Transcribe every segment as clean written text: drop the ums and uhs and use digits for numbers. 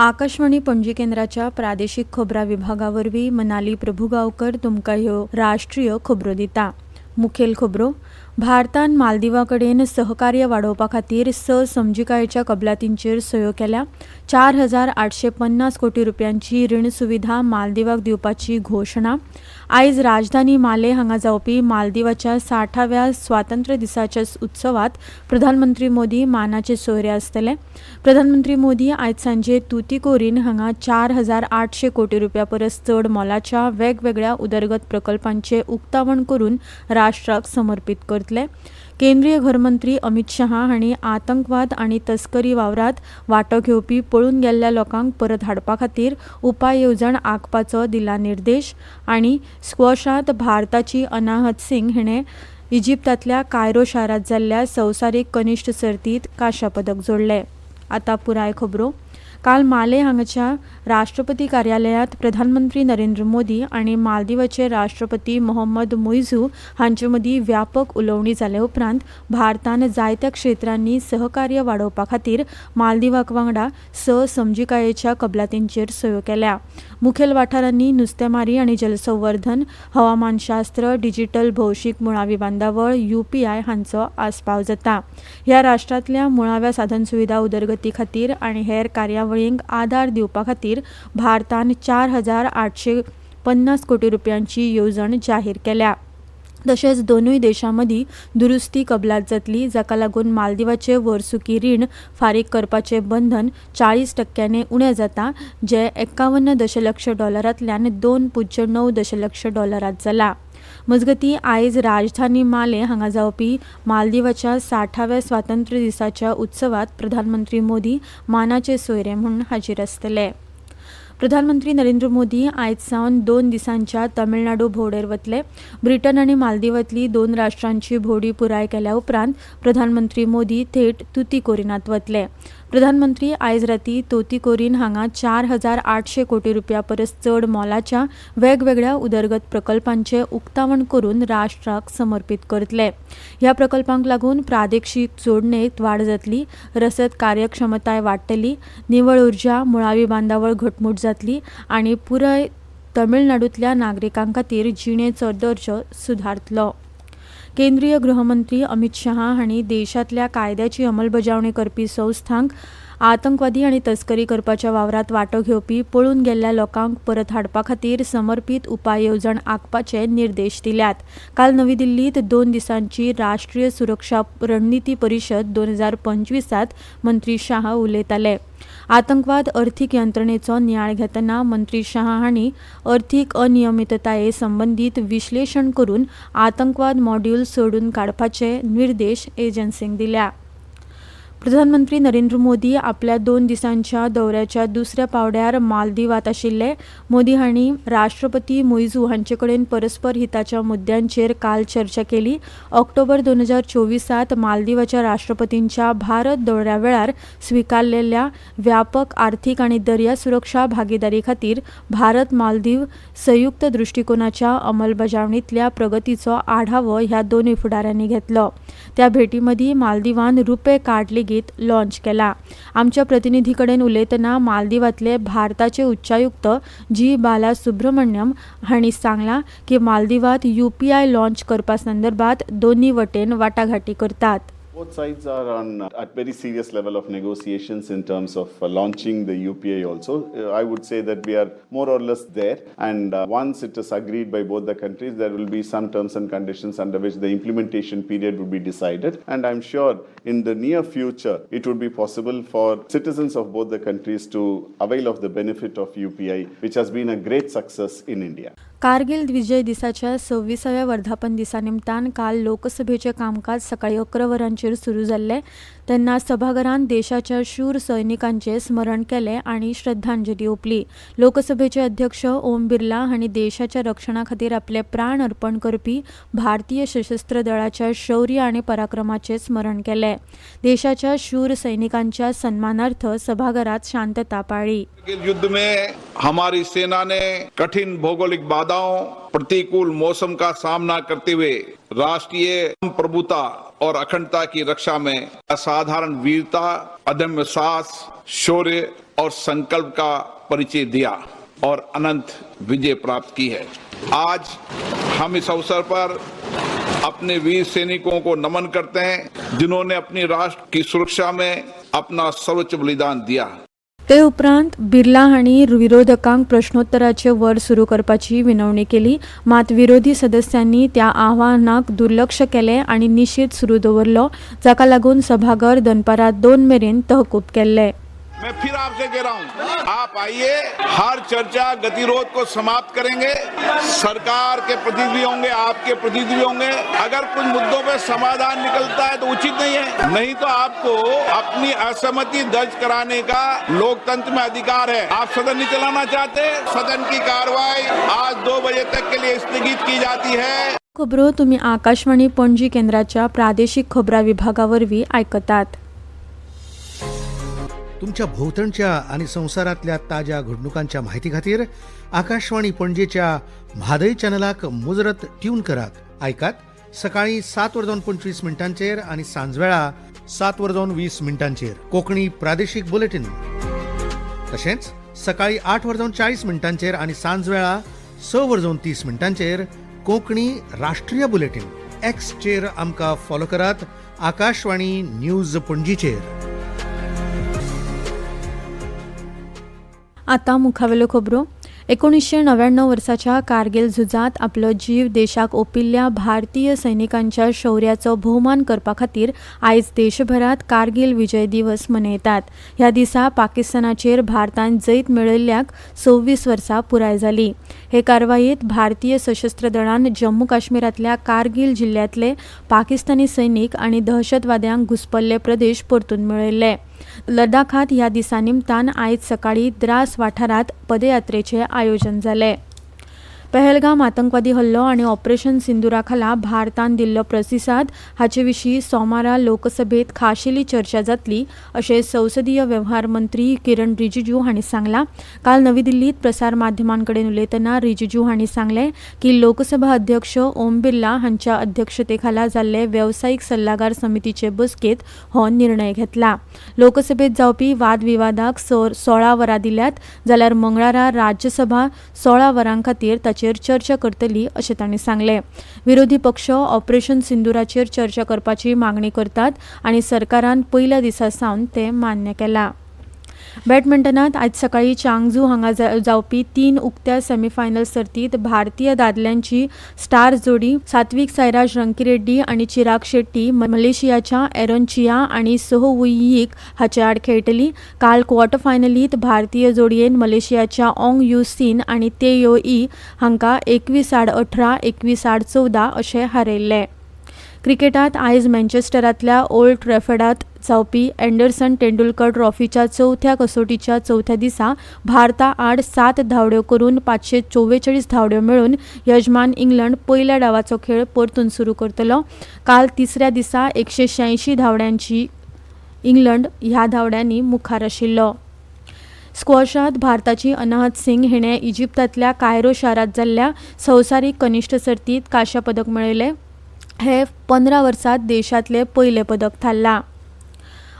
आकाशवाणी पणजी केंद्राच्या प्रादेशिक खबरां विभागावरवीं मनाली प्रभुगांवकर तुमकां ह्यो राष्ट्रीय खबरो दिता। मुखेल खबरो भारतान मालदीवा कडेन सहकार्य वाडोवपा खातीर समजिकायेच्या कबलातींचेर सयो केल्या। 4,850 कोटी रुपयांची रीण सुविधा मालदीवाक दिवपाची घोशणा। आयज राजधानी माले हांगा जावपी मालदीवाच्या 60व्या स्वातंत्र्य दिसाच्या उत्सवात प्रधानमंत्री मोदी मानाचे सोयरे आसतले। प्रधानमंत्री मोदी आयज सांजे तुतीकोरीन हांगा 4,800 कोटी रुपया परस चड मोलाच्या वेगवेगळ्या उदरगत प्रकल्पांचे उक्तावण करून राष्ट्राक समर्पित करतले। केंद्रीय घरमंत्री अमित शाह हांणी आतंकवाद आनी तस्करी वावरांत वांटो घेवपी पळून गेल्ल्या लोकांक परत हाडपा खातीर उपाय येवजण आंखपाचो दिला निर्देश। आनी स्क्वॉशांत भारताची अनाहत सिंग हिणें इजिप्तांतल्या कायरो शारांत जाल्ल्या संवसारीक कनिश्ठ सर्तींत कांस्य पदक जोडलें। आतां पुराय खबरो। काल माले हांगाच्या राष्ट्रपती कार्यालयांत प्रधानमंत्री नरेंद्र मोदी आनी मालदीवाचे राष्ट्रपती मोहम्मद मुइझू हांचे मदीं व्यापक उलोवणी जाले उपरांत भारतान जायत्या क्षेत्रांनी सहकार्य वाडोवपा खातीर मालदीवाक वांगडा समजिकायेच्या कबलातींचेर सयो केल्या। मुखेल वाठारांनी नुस्तेमारी आनी जलसंवर्धन, हवामानशास्त्र, डिजिटल भौशीक मुळावी बांदावळ UPI हांचो आस्पाव जाता। ह्या राष्ट्रांतल्या मुळाव्या साधनसुविधा उदरगती खातीर आनी हेर कार्यावळींक आदार दिवपा खातीर भारतान 4,850 कोटी रुपयांची येवजण जाहीर केल्या। तशेंच दोनूय देशां मदीं दुरुस्ती कबलात जातली, जाका लागून मालदीवाचे वर्सुकी रीण फारीक करपाचें बंधन 40% उणें जाता, जे $51 दशलक्ष डॉलरांतल्यान $2.9 दशलक्ष डॉलरांत जाला। मजगतीं आयज राजधानी माले हांगा जावपी मालदीवाच्या 60व्या स्वातंत्र्य दिसाच्या उत्सवात प्रधानमंत्री मोदी मानाचे सोयरे म्हूण हाजीर आसतले। प्रधानमंत्री नरेंद्र मोदी आयज सावन 2 दिसांच्या तमिळनाडू भोंवडेर वतले। ब्रिटन आनी मालदीवांतली 2 राष्ट्रांची भोंवडी पुराय केल्या उपरांत प्रधानमंत्री मोदी थेट तुतीकोरीनांत वतले। प्रधानमंत्री आयज रातीं तुतीकोरीन हांगा 4,800 कोटी रुपया परस चड मोलाच्या वेगवेगळ्या उदरगत प्रकल्पांचे उक्तावण करून राष्ट्राक समर्पित करतले। ह्या प्रकल्पांक लागून प्रादेशीक जोडणेंत वाड जातली, रसद कार्यक्षमताय वाडटली, निवळ उर्जा, मुळावी बांदावळ घटमूट जातली आनी पुराय तमिळनाडूंतल्या नागरिकां खातीर जिणेचो दर्जो सुधारतलो। केंद्रीय गृहमंत्री अमित शाह हांणी देशांतल्या कायद्याची अंमलबजावणी करपी संस्थांक आतंकवादी आनी तस्करी करपाच्या वावरांत वांटो घेवपी पळून गेल्ल्या लोकांक परत हाडपा खातीर समर्पित उपाय येवजण आंखपाचे निर्देश दिल्यात। काल नवी दिल्लींत 2 दिसांची राष्ट्रीय सुरक्षा रणनीती परिशद 2025त मंत्री शाह उलयताले। आतंकवाद अर्थीक यंत्रणेचो नियाळ घेतना मंत्री शाह हांणी अर्थीक अनियमितताये संबंदीत विश्लेशण करून आतंकवाद मॉड्यूल सोडून काडपाचे निर्देश एजन्सींक दिल्या। प्रधानमंत्री नरेंद्र मोदी आपल्या 2 दिसांच्या दौऱ्याच्या दुसऱ्या पावड्यार मालदीवांत आशिल्ले। मोदी हांणी राष्ट्रपती मुइझू हांचे कडेन परस्पर हिताच्या मुद्द्यांचेर काल चर्चा केली। ऑक्टोबर 2024त मालदीवाच्या राष्ट्रपतींच्या भारत दौऱ्या वेळार स्विकारलेल्या व्यापक आर्थीक आनी दर्या सुरक्षा भागीदारी खातीर भारत मालदीव संयुक्त दृश्टिकोनाच्या अंमलबजावणींतल्या प्रगतीचो आढावो ह्या दोनूय फुडाऱ्यांनी घेतलो। त्या भेटी मदीं मालदीवान रुपे कार्ड लेगीत लॉन्च केला। आमच्या प्रतिनिधी कडेन उलयतना मालदीवांतले भारताचे उच्चायुक्त जी बाला सुब्रमण्यम हांणी सांगलां की मालदीवांत UPI लॉन्च करपा संदर्भात दोन्ही वटेन वाटाघाटी करतात। Both sides are at very serious level of negotiations in terms of launching the UPI also. I would say that we are more or less there, and once it is agreed by both the countries, there will be some terms and conditions under which the implementation period would be decided, and I'm sure in the near future it would be possible for citizens of both the countries to avail of the benefit of UPI, which has been a great success in India. Kargil विजय दिसाच्या 26व्या वर्धापन दिसा निमतान काल लोकसभेचे कामकाज सकाळी 11 वरांचेर सुरू जाल्ले, तेन्ना सभाघरांत देशाच्या शूर सैनिकांचे स्मरण केले आनी श्रद्धांजली ओपली। लोकसभेचे अध्यक्ष ओम बिर्ला हांणी देशाच्या रक्षणा खातीर आपले प्राण अर्पण करपी भारतीय सशस्त्र दळाच्या शौर्य आनी पराक्रमाचे स्मरण केले। देशाच्या शूर सैनिकांच्या सन्मानार्थ सभाघरात शांतता पाळली। युद्ध में हमारी सेना ने कठिन भौगोलिक बाधाओं, प्रतिकूल मौसम का सामना करते हुए राष्ट्रीय प्रभुता और अखंडता की रक्षा में असाधारण वीरता, अदम्य साहस, शौर्य और संकल्प का परिचय दिया और अनंत विजय प्राप्त की है। आज हम इस अवसर पर अपने वीर सैनिकों को नमन करते हैं, जिन्होंने अपनी राष्ट्र की सुरक्षा में अपना सर्वोच्च बलिदान दिया। ते उपरांत बिर्ला हांणी विरोधकांक प्रश्नोत्तराचे वर सुरू करपाची विनवणी केली, मात विरोधी सदस्यांनी त्या आव्हानाक दुर्लक्ष केले आणि निशीत सुरू दवरलो, जाका लागून सभाघर दनपारां 2 मेरेन तहकूब केल्ले। मैं फिर आपसे कह रहा हूं, आप आइए, हर चर्चा गतिरोध को समाप्त करेंगे। सरकार के प्रतिनिधि होंगे, आपके प्रतिनिधि होंगे। अगर कुछ मुद्दों पे समाधान निकलता है तो उचित नहीं है, नहीं तो आपको अपनी असहमति दर्ज कराने का लोकतंत्र में अधिकार है। आप सदन नहीं चलाना चाहते, सदन की कार्रवाई आज 2 बजे तक के लिए स्थगित की जाती है। खबरो तुम्ही आकाशवाणी पणजी केंद्राच्या प्रादेशिक खबरां विभागावरवीं आयकतात। तुमच्या भोवतणच्या आणि संवसारांतल्या ताज्या घडणुकांच्या म्हायती खातीर आकाशवाणी पणजेच्या म्हादय चॅनलाक मुजरत ट्यून करात। आयकात सकाळी 7:25 आणि सांजवेळा 7:20 कोंकणी प्रादेशीक बुलेटिन। तशेंच सकाळी 8:40 आणि सांजवेळा 6:30 कोंकणी राष्ट्रीय बुलेटिन। एक्सचेर आमकां फॉलो करात, आकाशवाणी न्यूज पणजीचेर। आता मुखावेल्यो खबरो। 1999 वर्साच्या कारगिल झुजात आपलो जीव देशाक ओपिल्ल्या भारतीय सैनिकांच्या शौर्याचो भोवमान करपा खातीर आयज देशभरात कारगिल विजय दिवस मनयतात। ह्या दिसा पाकिस्तानाचेर भारतान जैत मेळयल्ल्याक 26 वर्सां पुराय जाली। हे कारवायेंत भारतीय सशस्त्र दळान जम्मू काश्मीरांतल्या कारगिल जिल्ल्यांतले पाकिस्तानी सैनीक आनी दहशतवाद्यांक घुसपल्ले प्रदेश परतून मेळयले। लडाखात ह्या दिसा निमतान आयज सकाळी द्रास वाठारात पदयात्रेचे आयोजन जाले। पहलगाम आतंकवादी हल्लो आणि ऑपरेशन सिंदुरा खाला भारतान दिल्लो प्रतिसाद हाचे विशीं सोमारा लोकसभेत खाशेली चर्चा जातली, अशें संसदीय वेव्हार मंत्री किरण रिजिजू हांणी सांगलां। काल नवी दिल्लीत प्रसार माध्यमांकडेन उलयतना रिजिजू हांणी सांगलें की लोकसभा अध्यक्ष ओम बिर्ला हांच्या अध्यक्षतेखाला जाल्ले वेवसायीक सल्लागार समितीचे बसकेत हो निर्णय घेतला। लोकसभेत जावपी वादविवादाक 16 वरां दिल्यात, जाल्यार मंगळारा राज्यसभा 16 वरां खातीर चर्चा करतली, अशें तांणी सांगलें। विरोधी पक्ष ऑपरेशन सिंदुराचेर चर्चा करपाची मागणी करतात आणि सरकारान पयल्या दिसा सावन ते मान्य केला। बॅडमिंटनात आज सकाळी चांगझू हांगा जावपी 3 उक्त्या सेमीफायनल सर्तीत भारतीय दादल्यांची स्टार जोडी सात्विक साईराज रंकीरेड्डी आणि चिराग शेट्टी मलेशियाच्या एरन चिया आणि सोह वुई यिक हाचे आड खेळटली। काल क्वॉर्टर फायनलीत भारतीय जोडयेन मलेशियाच्या ऑंग यू सीन आणि तेयो ई हांकां 21-18, 21-14 अशें हारयल्ले। क्रिकेटात आयज मँचेस्टरांतल्या ओल्ड ट्रॅफर्डात जावपी अँडरसन तेंडुलकर ट्रॉफीच्या 4थ्या कसोटीच्या 4थ्या दिसा भारता आड 7 धांवड्यो करून 544 धांवड्यो मेळून यजमान इंग्लंड पयल्या डावाचो खेळ परतून सुरू करतलो। काल तिसऱ्या दिसा 186 धांवड्यांची इंग्लंड ह्या धांवड्यांनी मुखार आशिल्लो। स्क्वॉशात भारताची अनाहत सिंग हिणे इजिप्तांतल्या कायरो शारांत जाल्ल्या संवसारीक कनिश्ठ सर्तीत कांस्य पदक मेळयलें। हे 15 वर्सांत देशांतले पयले पदक थारला।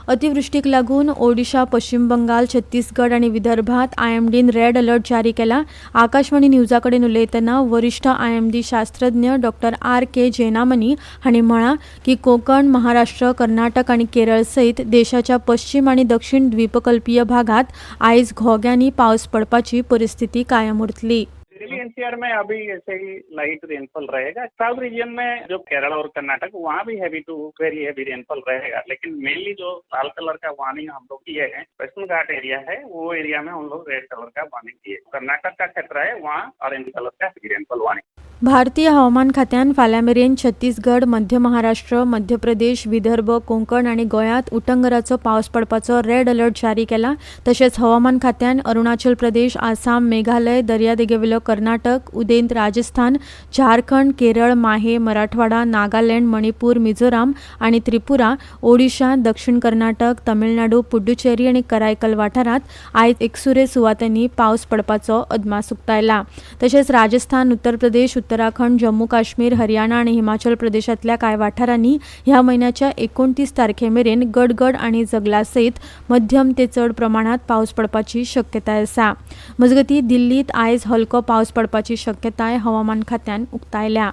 अतिवृष्टीक लागून ओडिशा, पश्चिम बंगाल, छत्तीसगड आणि विदर्भात आयएमडीन रेड अलर्ट जारी केला। आकाशवाणी न्यूजाकडेन उलयतना वरिष्ठ आयएमडी शास्त्रज्ञ डॉक्टर R.K. जेनामनी हांणी म्हळां की कोकण, महाराष्ट्र, कर्नाटक आणि केरळ सयत देशाच्या पश्चिम आणि दक्षिण द्वीपकल्पीय भागात आयज घोग्यांनी पावस पडपाची परिस्थिती कायम उरतली। दिल्ली एनसीआर में अभी ऐसे ही लाइट रेनफॉल रहेगा। साउथ रीजन में जो केरल और कर्नाटक वहाँ भी heavy to very heavy rainfall रहेगा, लेकिन मेनली जो लाल कलर का वार्निंग हम लोग किए हैं वेस्टर्न घाट एरिया है, वो एरिया में हम लोग रेड कलर का वार्निंग किए। कर्नाटक का क्षेत्र है वहाँ ऑरेंज कलर का रेनफॉल वार्निंग। भारतीय हवामान खात्यान फाल्यां मेरेन छत्तीसगड, मध्य महाराष्ट्र, मध्य प्रदेश, विदर्भ, कोंकण आणि गोंयांत उटंगराचो पावस पडपाचो रेड अलर्ट जारी केला। तशेंच हवामान खात्यान अरुणाचल प्रदेश, आसाम, मेघालय, दर्यादेगेवेलो कर्नाटक, उदेंत राजस्थान, झारखंड, केरळ, माहे, मराठवाडा, नागालँड, मणिपूर, मिझोराम आणि त्रिपुरा, ओडिशा, दक्षिण कर्नाटक, तमिळनाडू, पुडुचेरी आणि करायकल वाठारांत आयज एकसुरे सुवातांनी पावस पडपाचो अदमास उक्तायला। तशेंच राजस्थान, उत्तर प्रदेश, उत्तर उत्तराखंड, जम्मू काश्मीर, हरियाणा आणि हिमाचल प्रदेशातल्या कांय वाठारांनी ह्या महिन्याच्या 29 तारखेमेरेन गडगड आणि जगला सयत मध्यम ते चड प्रमाणात पावस पडपाची शक्यताय आसा. मजगतीं दिल्लीत आयज हलको पावस पडपाची शक्यताय हवामान खात्यान उक्तायल्या.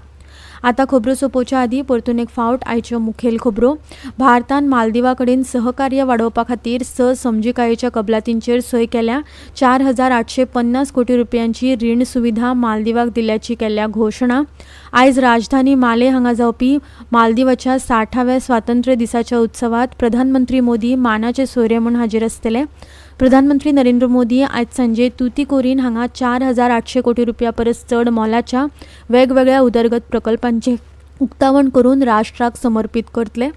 आतां खबरो सोंपोवच्या आदीं परतून एक फावट आयच्यो मुखेल खबरो. भारतान मालदीवा कडेन सहकार्य वाडोवपा खातीर 6 समजिकायेच्या कबलातींचेर सय केल्या. 4,850 कोटी रुपयांची रीण सुविधा मालदीवाक दिल्ल्याची केल्या घोशणा. आयज राजधानी माले हांगा जावपी मालदीवाच्या 60व्या स्वातंत्र्य दिसाच्या उत्सवात प्रधानमंत्री मोदी मानाचे सोयरे म्हूण हाजीर आसतले. प्रधानमंत्री नरेंद्र मोदी आयज सांजे तुतीकोरीन हांगा 4,800 कोटी रुपया परस चड मोलाच्या वेगवेगळ्या उदरगत प्रकल्पांचे उक्तावण करून राष्ट्राक समर्पीत करतले.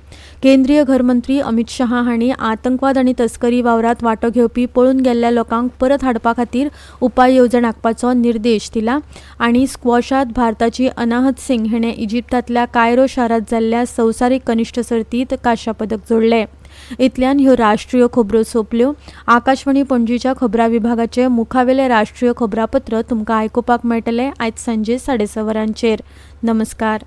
केंद्रीय घर मंत्री अमित शाह हांणी आतंकवाद आनी तस्करी वावरात वांटो घेवपी पळून गेल्ल्या लोकांक परत हाडपा खातीर उपाय येवजण आंखपाचो निर्देश दिला. आनी स्क्वॉशांत भारताची अनाहत सिंग हिणें इजिप्तांतल्या कायरो शारांत जाल्ल्या संवसारीक कनिश्ठ सर्तींत कांस्य पदक जोडलें. इतल्यान ह्यो राष्ट्रीय खबरो सोंपल्यो. आकाशवाणी पणजीच्या खबरां विभागाचे मुखावेले राष्ट्रीय खबरापत्र तुमकां आयकुपाक मेळटले आयज सांजे 6:30 वरांचेर. नमस्कार.